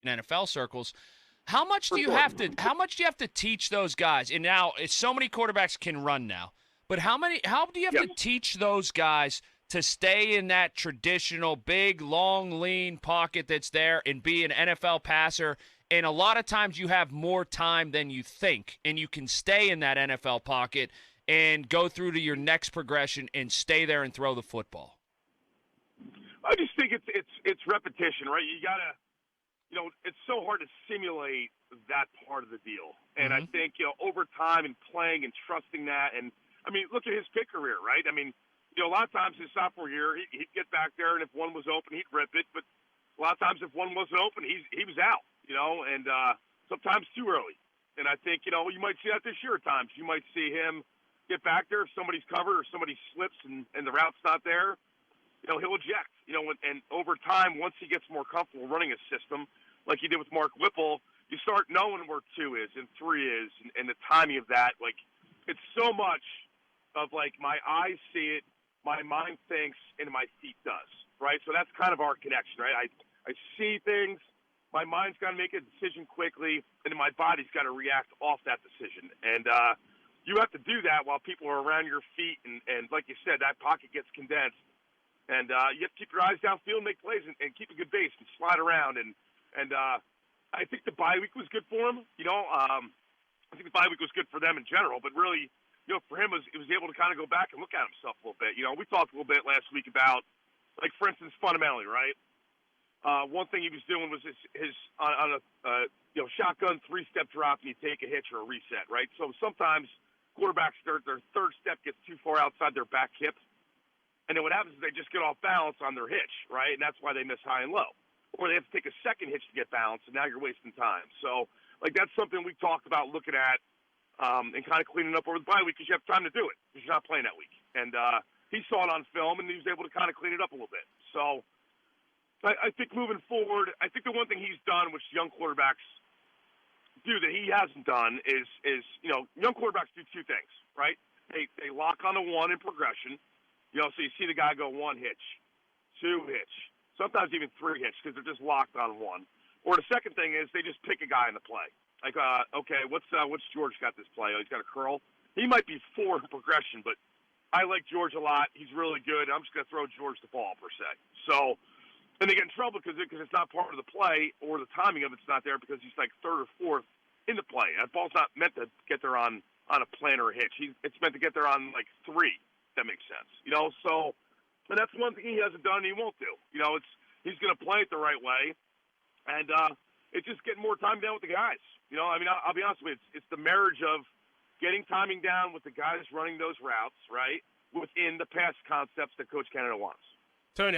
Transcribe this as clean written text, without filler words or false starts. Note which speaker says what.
Speaker 1: in NFL circles. How much
Speaker 2: For
Speaker 1: do you
Speaker 2: sure.
Speaker 1: have to? How much do you have to teach those guys? And now, so many quarterbacks can run now, but how many? How do you have
Speaker 2: Yep.
Speaker 1: to teach those guys to stay in that traditional big, long, lean pocket that's there and be an NFL passer? And a lot of times you have more time than you think, and you can stay in that NFL pocket and go through to your next progression and stay there and throw the football.
Speaker 2: I just think it's repetition, right? You gotta, it's so hard to simulate that part of the deal. And I
Speaker 1: Mm-hmm.
Speaker 2: think, over time and playing and trusting that, and I mean, look at his pick career, right? I mean, a lot of times his sophomore year, he'd get back there, and if one was open, he'd rip it. But a lot of times, if one wasn't open, he was out, and sometimes too early. And I think, you might see that this year at times. You might see him get back there if somebody's covered or somebody slips and the route's not there. He'll eject. And over time, once he gets more comfortable running a system, like he did with Mark Whipple, you start knowing where 2 is and 3 is and the timing of that. Like, it's so much of, like, my eyes see it, my mind thinks, and my feet does, right? So that's kind of our connection, right? I see things, my mind's got to make a decision quickly, and then my body's got to react off that decision. And you have to do that while people are around your feet, and like you said, that pocket gets condensed. And you have to keep your eyes downfield and make plays and keep a good base and slide around. And I think the bye week was good for him. I think the bye week was good for them in general. But really, for him, it was able to kind of go back and look at himself a little bit. We talked a little bit last week about, like, for instance, fundamentally, right? One thing he was doing was his on a shotgun 3-step drop, and you take a hitch or a reset, right? So sometimes quarterbacks, their third step gets too far outside their back hip. And then what happens is they just get off balance on their hitch, right? And that's why they miss high and low. Or they have to take a second hitch to get balance, and now you're wasting time. So, like, that's something we talked about looking at and kind of cleaning up over the bye week because you have time to do it because you're not playing that week. And he saw it on film, and he was able to kind of clean it up a little bit. So I think moving forward, I think the one thing he's done, which young quarterbacks do that he hasn't done, is young quarterbacks do 2 things, right? They lock on a 1 in progression. So you see the guy go 1 hitch, 2 hitch, sometimes even 3 hitch because they're just locked on 1. Or the second thing is they just pick a guy in the play. Like, okay, what's George got this play? Oh, he's got a curl. He might be 4 in progression, but I like George a lot. He's really good. I'm just going to throw George the ball, per se. So, and they get in trouble because it's not part of the play or the timing of it's not there because he's like 3rd or 4th in the play. That ball's not meant to get there on a plan or a hitch. It's meant to get there on, like, 3. That makes sense, So, and that's one thing he hasn't done, and he won't do. He's going to play it the right way, and it's just getting more time down with the guys. I'll be honest with you, it's the marriage of getting timing down with the guys running those routes, right, within the pass concepts that Coach Canada wants.
Speaker 3: Tony,